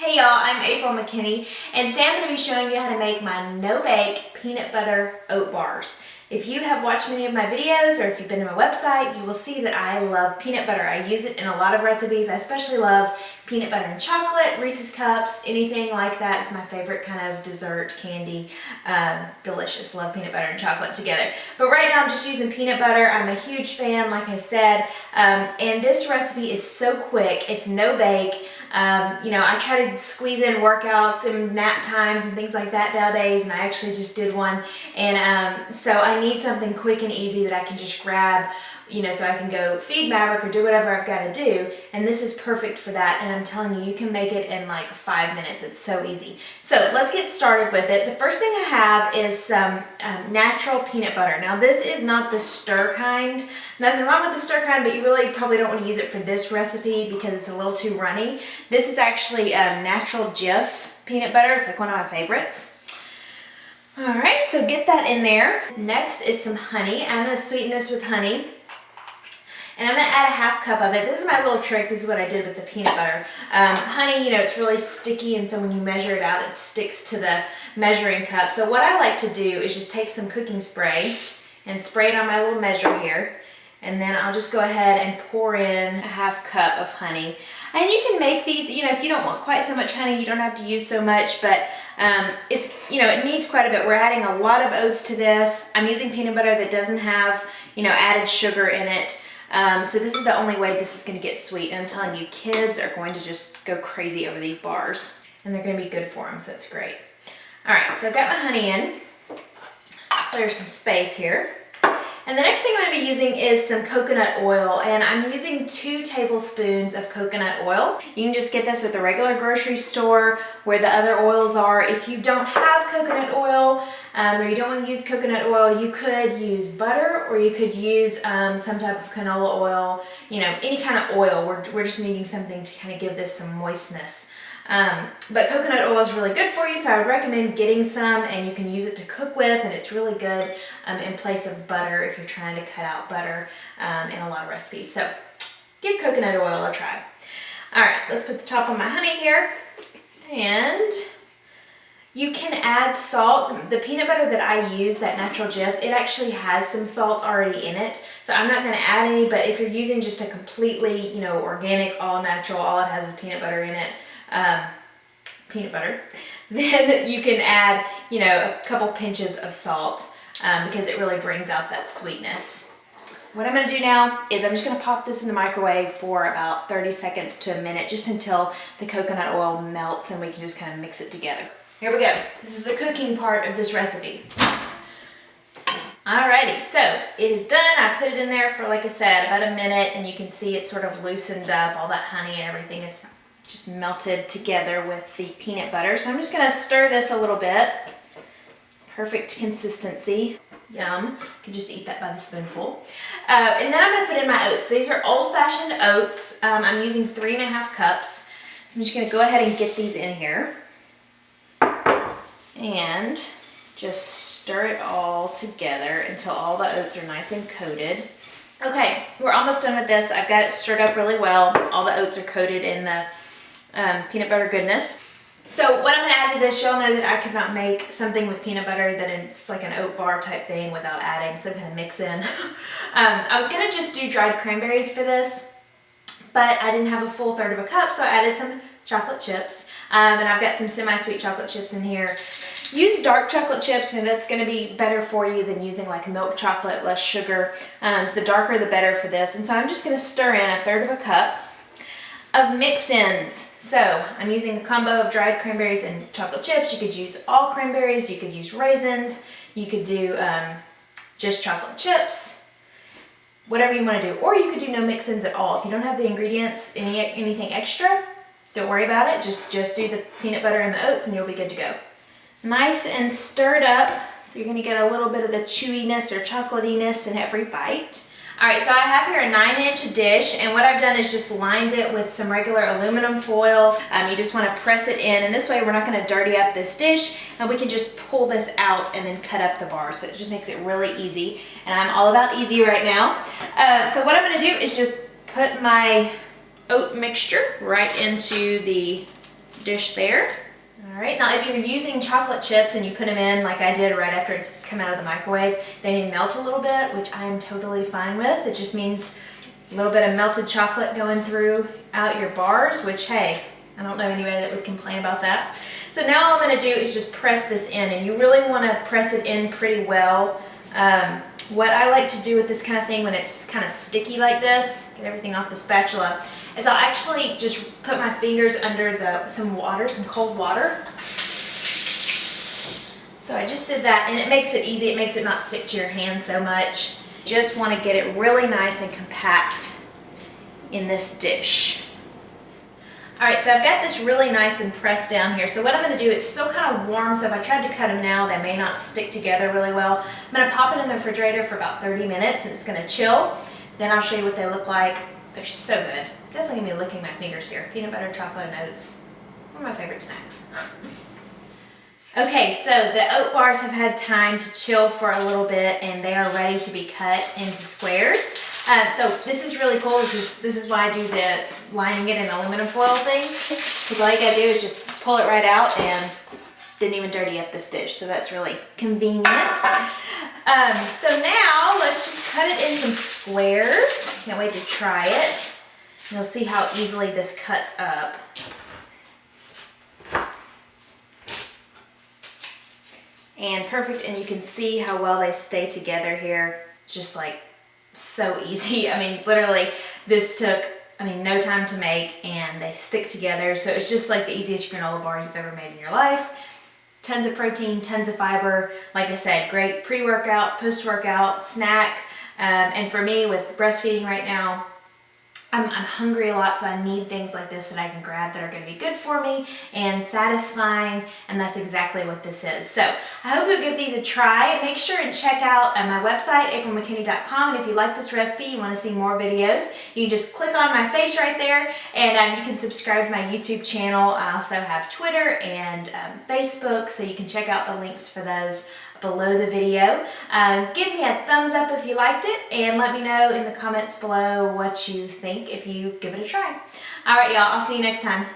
Hey y'all, I'm April McKinney, and today I'm going to be showing you how to make my no-bake peanut butter oat bars. If you have watched many of my videos or if you've been to my website, you will see that I love peanut butter. I use it in a lot of recipes. I especially love peanut butter and chocolate, Reese's Cups, anything like that is my favorite kind of dessert candy. Delicious. Love peanut butter and chocolate together. But right now I'm just using peanut butter. I'm a huge fan, like I said, and this recipe is so quick. It's no-bake. I try to squeeze in workouts and nap times and things like that nowadays, and I actually just did one, and so I need something quick and easy that I can just grab, so I can go feed Maverick or do whatever I've got to do, and this is perfect for that. And I'm telling you, you can make it in like 5 minutes. It's so easy. So let's get started with it. The first thing I have is some natural peanut butter. Now this is not the stir kind. Nothing wrong with the stir kind, but you really probably don't want to use it for this recipe because it's a little too runny. This is actually natural Jif peanut butter. It's like one of my favorites. All right, so get that in there. Next is some honey. I'm going to sweeten this with honey. And I'm going to add a half cup of it. This is my little trick. This is what I did with the peanut butter. Honey, it's really sticky, and so when you measure it out, it sticks to the measuring cup. So what I like to do is just take some cooking spray and spray it on my little measure here. And then I'll just go ahead and pour in a half cup of honey. And you can make these, if you don't want quite so much honey, you don't have to use so much, but it needs quite a bit. We're adding a lot of oats to this. I'm using peanut butter that doesn't have, added sugar in it. So this is the only way this is going to get sweet. And I'm telling you, kids are going to just go crazy over these bars. And they're going to be good for them, so it's great. All right, so I've got my honey in. Clear some space here. And the next thing I'm going to be using is some coconut oil, and I'm using 2 tablespoons of coconut oil. You can just get this at the regular grocery store where the other oils are. If you don't have coconut oil or you don't want to use coconut oil, you could use butter, or you could use some type of canola oil, any kind of oil. We're just needing something to kind of give this some moistness. But coconut oil is really good for you, so I would recommend getting some, and you can use it to cook with, and it's really good in place of butter if you're trying to cut out butter in a lot of recipes. So give coconut oil a try. All right, let's put the top on my honey here, and you can add salt. The peanut butter that I use, that natural Jif, it actually has some salt already in it, so I'm not going to add any. But if you're using just a completely, organic, all natural, all it has is peanut butter in it, then you can add, a couple pinches of salt because it really brings out that sweetness. What I'm going to do now is I'm just going to pop this in the microwave for about 30 seconds to a minute, just until the coconut oil melts and we can just kind of mix it together. Here we go. This is the cooking part of this recipe. Alrighty, so it is done. I put it in there for, like I said, about a minute, and you can see it sort of loosened up. All that honey and everything is just melted together with the peanut butter. So I'm just going to stir this a little bit. Perfect consistency. Yum. You can just eat that by the spoonful. And then I'm going to put in my oats. These are old-fashioned oats. I'm using 3.5 cups. So I'm just going to go ahead and get these in here. And just stir it all together until all the oats are nice and coated. Okay, we're almost done with this. I've got it stirred up really well. All the oats are coated in the peanut butter goodness. So what I'm going to add to this, y'all know that I could not make something with peanut butter that it's like an oat bar type thing without adding some kind of mix in. I was going to just do dried cranberries for this, but I didn't have a full 1/3 cup, so I added some chocolate chips. And I've got some semi-sweet chocolate chips in here. Use dark chocolate chips, and that's going to be better for you than using like milk chocolate, less sugar. So the darker the better for this. And so I'm just going to stir in 1/3 cup of mix-ins. So I'm using a combo of dried cranberries and chocolate chips. You could use all cranberries, you could use raisins, you could do just chocolate chips, whatever you want to do. Or you could do no mix-ins at all. If you don't have the ingredients, anything extra, don't worry about it. Just do the peanut butter and the oats and you'll be good to go. Nice and stirred up, so you're going to get a little bit of the chewiness or chocolatiness in every bite. All right, so I have here a 9-inch dish, and what I've done is just lined it with some regular aluminum foil. You just want to press it in, and this way we're not going to dirty up this dish, and we can just pull this out and then cut up the bars. So it just makes it really easy, and I'm all about easy right now. So what I'm going to do is just put my oat mixture right into the dish there. All right, now if you're using chocolate chips and you put them in like I did right after it's come out of the microwave, they may melt a little bit, which I'm totally fine with. It just means a little bit of melted chocolate going throughout your bars, which, hey, I don't know anybody that would complain about that. So now all I'm gonna do is just press this in, and you really wanna press it in pretty well. What I like to do with this kind of thing when it's kind of sticky like this, get everything off the spatula, is I'll actually just put my fingers under some cold water. So I just did that, and it makes it easy. It makes it not stick to your hand so much. Just want to get it really nice and compact in this dish. All right, so I've got this really nice and pressed down here. So what I'm going to do, it's still kind of warm, so if I tried to cut them now, they may not stick together really well. I'm going to pop it in the refrigerator for about 30 minutes, and it's going to chill. Then I'll show you what they look like. They're so good. Definitely going to be licking my fingers here. Peanut butter, chocolate, and oats. One of my favorite snacks. Okay, so the oat bars have had time to chill for a little bit, and they are ready to be cut into squares. So this is really cool. This is why I do the lining it in aluminum foil thing. Because all I gotta do is just pull it right out, and didn't even dirty up this dish. So that's really convenient. So now let's just cut it in some squares. Can't wait to try it. You'll see how easily this cuts up. And perfect, and you can see how well they stay together here. Just like so easy. I mean, literally, this took, no time to make, and they stick together. So it's just like the easiest granola bar you've ever made in your life. Tons of protein, tons of fiber. Like I said, great pre-workout, post-workout, snack. And for me, with breastfeeding right now, I'm hungry a lot, so I need things like this that I can grab that are going to be good for me and satisfying, and that's exactly what this is. So I hope you'll give these a try. Make sure and check out my website, aprilmckinney.com, and if you like this recipe, you want to see more videos, you can just click on my face right there, and you can subscribe to my YouTube channel. I also have Twitter and Facebook, so you can check out the links for those below the video. Give me a thumbs up if you liked it, and let me know in the comments below what you think if you give it a try. All right, y'all, I'll see you next time.